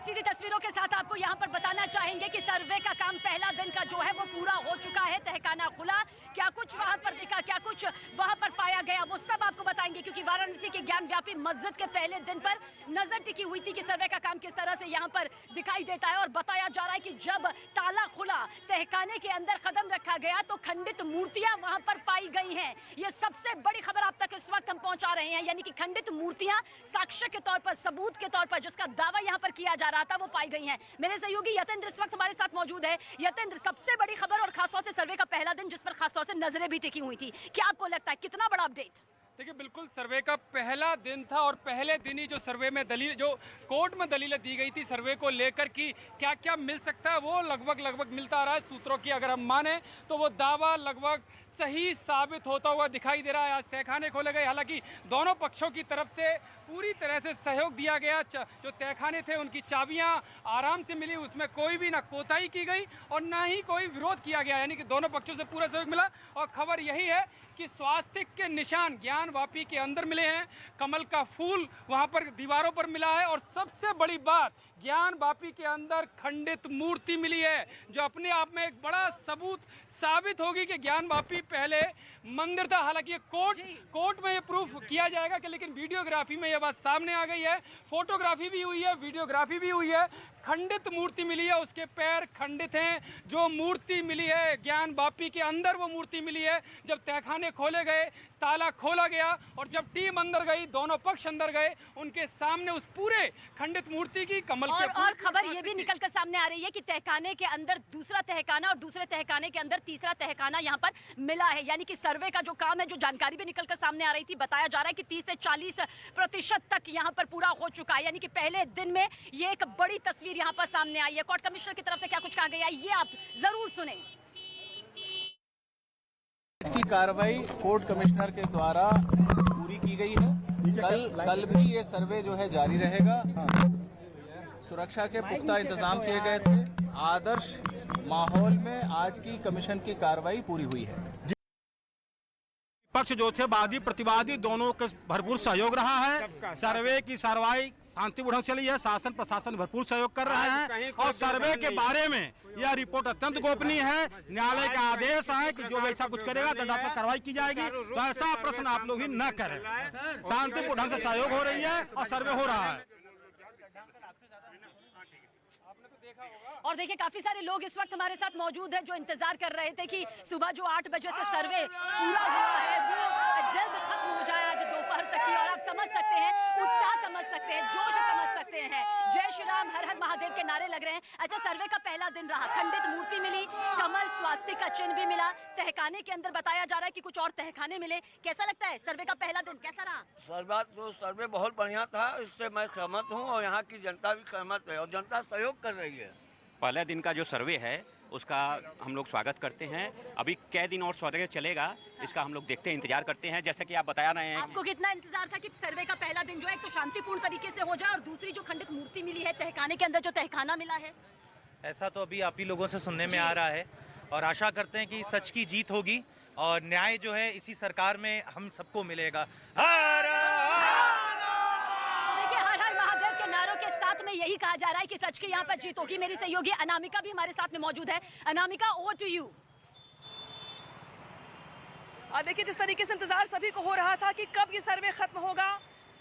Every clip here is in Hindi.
बहुत सीधी तस्वीरों के साथ आपको यहाँ पर बताना चाहेंगे कि सर्वे का काम पहला दिन का जो है वो पूरा हो चुका है। तहखाना खुला, क्या कुछ वहाँ पर दिखा, क्या कुछ वहाँ पर पाया गया, वो सब आपको बताएंगे, क्योंकि वाराणसी के ज्ञानव्यापी मस्जिद के पहले दिन पर नजर टिकी हुई थी कि सर्वे का काम किस तरह से यहाँ पर दिखाई देता है। और बताया जा रहा है कि जब ताला खुला, तहखाने के अंदर कदम रखा गया तो खंडित मूर्तियां वहां पर पाई गई हैं। ये सबसे बड़ी खबर आप तक इस वक्त हम पहुंचा रहे हैं, यानी कि खंडित मूर्तियां साक्ष्य के तौर पर, सबूत के तौर पर जिसका दावा यहां पर किया जा रहा था वो पाई गई हैं। मेरे सहयोगी यतेंद्र इस वक्त हमारे साथ मौजूद है। यतेंद्र, सबसे बड़ी खबर और खासतौर से सर्वे का पहला दिन जिस पर खासतौर से नजरें भी टिकी हुई थी, क्या आपको लगता है कितना बड़ा अपडेट? देखिए, बिल्कुल सर्वे का पहला दिन था और पहले दिन ही जो सर्वे में दलील, जो कोर्ट में दलीलें दी गई थी सर्वे को लेकर कि क्या क्या मिल सकता है, वो लगभग मिलता आ रहा है। सूत्रों की अगर हम माने तो वो दावा लगभग सही साबित होता हुआ दिखाई दे रहा है। आज तहखाने खोले गए, हालांकि दोनों पक्षों की तरफ से पूरी तरह से सहयोग दिया गया। जो तहखाने थे उनकी चाबियां आराम से मिली, उसमें कोई भी ना कोताही की गई और ना ही कोई विरोध किया गया, यानी कि दोनों पक्षों से पूरा सहयोग मिला। और खबर यही है कि स्वास्तिक के निशान ज्ञानवापी के अंदर मिले हैं, कमल का फूल वहां पर दीवारों पर मिला है और सबसे बड़ी बात, ज्ञानवापी के अंदर खंडित मूर्ति मिली है, जो अपने आप में एक बड़ा सबूत साबित होगी कि ज्ञानवापी पहले मंदिर था। हालांकि ये कोर्ट में ये प्रूफ किया जाएगा कि, लेकिन वीडियोग्राफी में ये बात सामने आ गई है, फोटोग्राफी भी हुई है, वीडियोग्राफी भी हुई है। खंडित मूर्ति मिली है, उसके पैर खंडित हैं। जो मूर्ति मिली है ज्ञानवापी के अंदर, वो मूर्ति मिली है। जब तहखाने खोले गए, ताला खोला गया और जब टीम अंदर गई, दोनों पक्ष अंदर गए, उनके सामने उस पूरे खंडित मूर्ति की कमल के और खबर ये भी निकल कर सामने आ रही है कि तहखाने के अंदर दूसरा तहखाना और दूसरे तहखाने के अंदर तीसरा तहखाना यहाँ पर मिला है, यानी कि सर्वे का जो काम है, जो जानकारी भी निकल कर सामने आ रही थी, बताया जा रहा है कि 30 से 40% तक यहाँ पर पूरा हो चुका है। यानी कि पहले दिन में ये एक बड़ी तस्वीर यहाँ पर सामने आई है। कोर्ट कमिश्नर की तरफ से क्या कुछ कहा गया, ये आप जरूर सुने। इसकी कार्रवाई कोर्ट कमिश्नर के द्वारा पूरी की गई है। कल भी ये सर्वे जो है जारी रहेगा। सुरक्षा के पुख्ता इंतजाम किए गए थे। आदर्श माहौल में आज की कमीशन की कार्रवाई पूरी हुई है। पक्ष जो थे, वादी प्रतिवादी, दोनों का भरपूर सहयोग रहा है। सर्वे की कार्रवाई शांतिपूर्ण चली है। शासन प्रशासन भरपूर सहयोग कर रहे हैं और सर्वे के बारे में यह रिपोर्ट अत्यंत गोपनीय है। न्यायालय का आदेश है कि जो वैसा कुछ करेगा दंडात्मक कार्रवाई की जाएगी। तो ऐसा प्रश्न आप लोग ही न करें। शांतिपूर्ण ढंग से सहयोग हो रही है और सर्वे हो रहा है। और देखिए, काफी सारे लोग इस वक्त हमारे साथ मौजूद हैं जो इंतजार कर रहे थे कि सुबह जो 8 बजे से सर्वे पूरा हुआ है वो जल्द खत्म हो जाए आज दोपहर तक की। और आप समझ सकते हैं, उत्साह समझ सकते हैं, जोश समझ सकते हैं। जय श्री राम, हर हर महादेव के नारे लग रहे हैं। अच्छा, सर्वे का पहला दिन रहा, खंडित मूर्ति मिली, कमल स्वास्तिक का चिन्ह भी मिला। तहखाने के अंदर बताया जा रहा है कि कुछ और तहखाने मिले। कैसा लगता है सर्वे का पहला दिन, कैसा रहा? सर्वे बहुत बढ़िया था, इससे मैं सहमत हूँ और यहाँ की जनता भी सहमत है और जनता सहयोग कर रही है। पहले दिन का जो सर्वे है उसका हम लोग स्वागत करते हैं। अभी कै दिन और सर्वे चलेगा, इसका हम लोग देखते हैं, इंतजार करते हैं। जैसे कि आप बता रहे हैं, आपको कितना इंतजार था कि सर्वे का पहला दिन जो है एक तो शांतिपूर्ण तरीके से हो जाए और दूसरी जो खंडित मूर्ति मिली है तहखाने के अंदर, जो तहखाना मिला है? ऐसा तो अभी आप ही लोगों से सुनने में आ रहा है और आशा करते हैं कि सच की जीत होगी और न्याय जो है इसी सरकार में हम सबको मिलेगा। महादेव के नारों के साथ में यही कहा जा रहा है कि सच की यहाँ पर जीत होगी। मेरी सहयोगी अनामिका भी हमारे साथ में मौजूद है। Anamika, over to you. देखिए, जिस तरीके से इंतजार सभी को हो रहा था कि कब ये सर्वे खत्म होगा,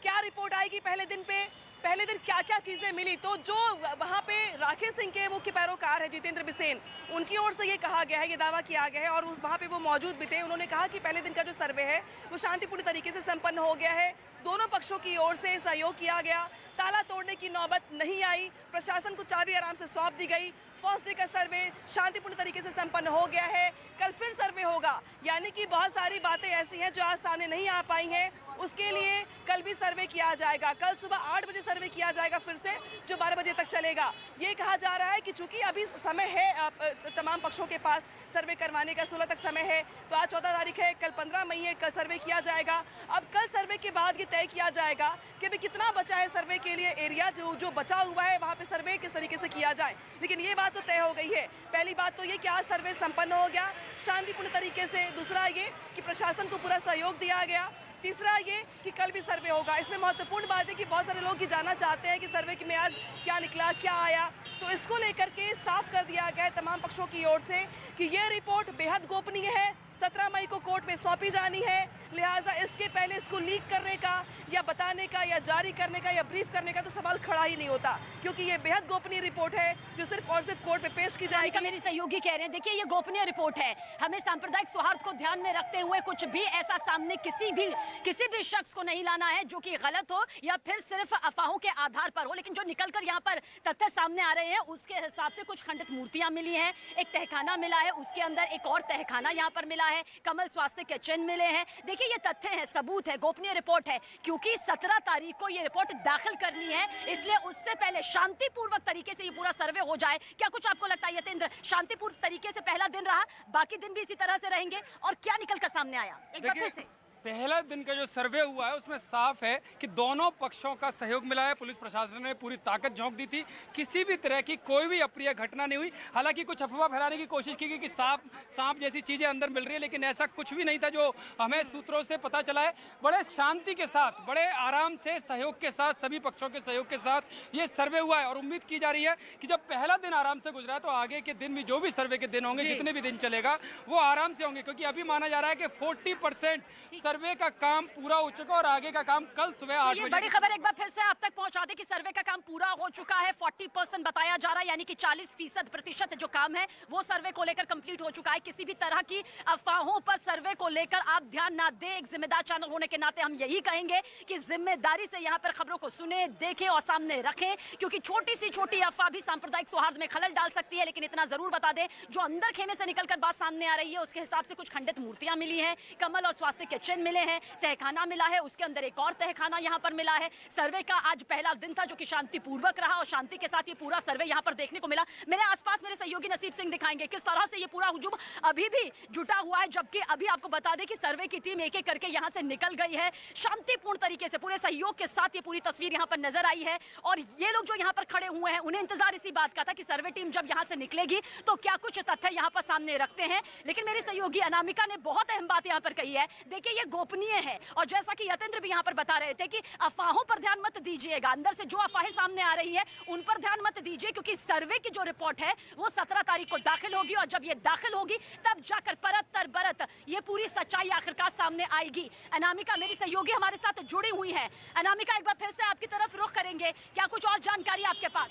क्या रिपोर्ट आएगी पहले दिन पे, पहले दिन क्या क्या चीजें मिली, तो जो वहाँ पे राकेश सिंह के मुख्य पैरोकार है जितेंद्र बिसेन, उनकी ओर से ये कहा गया है, ये दावा किया गया है और उस वहाँ पे वो मौजूद भी थे। उन्होंने कहा कि पहले दिन का जो सर्वे है वो शांतिपूर्ण तरीके से संपन्न हो गया है। दोनों पक्षों की ओर से सहयोग किया गया, ताला तोड़ने की नौबत नहीं आई, प्रशासन को चाबी आराम से सौंप दी गई। फर्स्ट डे का सर्वे शांतिपूर्ण तरीके से संपन्न हो गया है। कल फिर सर्वे होगा, यानी कि बहुत सारी बातें ऐसी हैं जो आज सामने नहीं आ पाई हैं, उसके लिए कल भी सर्वे किया जाएगा। कल सुबह 8 बजे सर्वे किया जाएगा फिर से, जो 12 बजे तक चलेगा। ये कहा जा रहा है कि चूंकि अभी समय है तमाम पक्षों के पास सर्वे करवाने का, 16 तक समय है, तो आज 14 तारीख है, कल 15 मई है, कल सर्वे किया जाएगा। अब कल सर्वे के बाद ये तय किया जाएगा कि अभी कितना बचा है सर्वे के लिए एरिया, जो बचा हुआ है वहाँ पे सर्वे किस तरीके से किया जाए। लेकिन ये बात तो तय हो गई है। पहली बात तो ये कि आज सर्वे संपन्न हो गया शांतिपूर्ण तरीके से। दूसरा ये कि प्रशासन को पूरा सहयोग दिया गया, तीसरा ये कि कल भी सर्वे होगा। इसमें महत्वपूर्ण बात है कि बहुत सारे लोग ये जानना चाहते हैं कि सर्वे में आज क्या निकला, क्या आया, तो इसको लेकर के साफ कर दिया गया है तमाम पक्षों की ओर से कि ये रिपोर्ट बेहद गोपनीय है, 17 मई को कोर्ट में सौंपी जानी है, लिहाजा इसके पहले इसको लीक करने का या बताने का या जारी करने का या ब्रीफ करने का तो सवाल खड़ा ही नहीं होता, क्योंकि ये बेहद गोपनीय रिपोर्ट है जो सिर्फ और सिर्फ कोर्ट में पेश की जाएगी। मेरी सहयोगी कह रहे हैं, देखिए ये गोपनीय रिपोर्ट है, हमें सांप्रदायिक सौहार्द को ध्यान में रखते हुए कुछ भी ऐसा सामने किसी भी शख्स को नहीं लाना है जो कि गलत हो या फिर सिर्फ अफवाहों के आधार पर हो। लेकिन जो निकलकर यहाँ पर तथ्य सामने आ रहे हैं उसके हिसाब से कुछ खंडित मूर्तियां मिली हैं, एक तहखाना मिला है, उसके अंदर एक और तहखाना यहाँ पर मिला है, कमल स्वास्थ्य के चिन्ह मिले हैं। देखिए ये तथ्य है, सबूत है, गोपनीय रिपोर्ट है, क्योंकि 17 तारीख को ये रिपोर्ट दाखिल करनी है, इसलिए उससे पहले शांतिपूर्वक तरीके से ये पूरा सर्वे हो जाए। क्या कुछ आपको लगता है यतेंद्र, शांतिपूर्ण तरीके से पहला दिन रहा, बाकी दिन भी इसी तरह से रहेंगे, और क्या निकल कर सामने आया? एक बार फिर से पहला दिन का जो सर्वे हुआ है उसमें साफ है कि दोनों पक्षों का सहयोग मिला है। पुलिस प्रशासन ने पूरी ताकत झोंक दी थी, किसी भी तरह की कोई भी अप्रिय घटना नहीं हुई। हालांकि कुछ अफवाह फैलाने की कोशिश की गई कि सांप जैसी चीजें अंदर मिल रही है, लेकिन ऐसा कुछ भी नहीं था जो हमें सूत्रों से पता चला है। बड़े शांति के साथ, बड़े आराम से, सहयोग के साथ, सभी पक्षों के सहयोग के साथ ये सर्वे हुआ है और उम्मीद की जा रही है कि जब पहला दिन आराम से गुजरा है तो आगे के दिन भी जो भी सर्वे के दिन होंगे, जितने भी दिन चलेगा वो आराम से होंगे, क्योंकि अभी माना जा रहा है कि 40% सर्वे का काम पूरा हो चुका और आगे का काम कल सुबह 8 बजे। बड़ी खबर एक बार फिर से आप तक पहुंचा दे कि सर्वे का काम पूरा हो चुका है, 40% बताया जा रहा है, यानी कि 40% जो काम है वो सर्वे को लेकर कंप्लीट हो चुका है। किसी भी तरह की अफवाहों पर सर्वे को लेकर आप ध्यान ना दें। एक जिम्मेदार चैनल होने के नाते हम यही कहेंगे कि जिम्मेदारी से यहाँ पर खबरों को सुने, देखें और सामने रखें, क्योंकि छोटी सी छोटी अफवाह भी सांप्रदायिक सौहार्द में खलल डाल सकती है। लेकिन इतना जरूर बता दें, जो अंदर खेमे से निकलकर बात सामने आ रही है उसके हिसाब से कुछ खंडित मूर्तियां मिली हैं, कमल और स्वास्थ्य के चिन्ह मिले हैं, तहखाना मिला है, उसके अंदर एक और तहखाना यहाँ पर मिला है। सर्वे का आज पहला दिन था जो कि शांतिपूर्वक रहा और शांति के साथ ये पूरा सर्वे यहाँ पर देखने को मिला। मेरे आसपास मेरे सहयोगी नसीब सिंह दिखाएंगे किस तरह से ये पूरा हुजूम अभी भी जुटा हुआ है, जबकि अभी आपको बता दें कि सर्वे की टीम एक एक करके यहाँ से निकल गई है। शांतिपूर्ण तरीके से पूरे सहयोग के साथ ये पूरी तस्वीर यहाँ पर नजर आई है और ये लोग जो यहाँ पर खड़े हुए हैं उन्हें इंतजार इसी बात का था कि सर्वे टीम जब यहाँ से निकलेगी तो क्या कुछ तथ्य यहाँ पर सामने रखते हैं। लेकिन मेरी सहयोगी अनामिका ने बहुत अहम बात यहाँ पर कही है। देखिए ये गोपनीय है और जैसा कि यतेंद्र भी यहाँ पर बता रहे थे कि अफवाहों पर ध्यान मत दीजिएगा, अंदर से जो अफवाहें सामने आ रही है उन पर ध्यान मत दीजिए, क्योंकि सर्वे की जो रिपोर्ट है वो 17 तारीख को दाखिल होगी और जब ये दाखिल होगी तब जाकर परत तर परत ये पूरी सच्चाई आखिरकार सामने आएगी। अनामिका मेरी सहयोगी हमारे साथ जुड़ी हुई है। अनामिका एक बार फिर से आपकी तरफ रुख करेंगे, क्या कुछ और जानकारी आपके पास?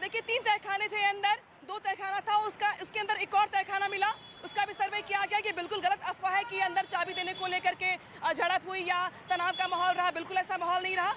देखिए 3 तहखाने थे अंदर, 2 तहखाना था, उसके अंदर एक और तहखाना मिला, उसका भी सर्वे किया गया कि बिल्कुल गलत अफवाह है कि अंदर चाबी देने को लेकर के झड़प हुई या तनाव का माहौल रहा, बिल्कुल ऐसा माहौल नहीं रहा।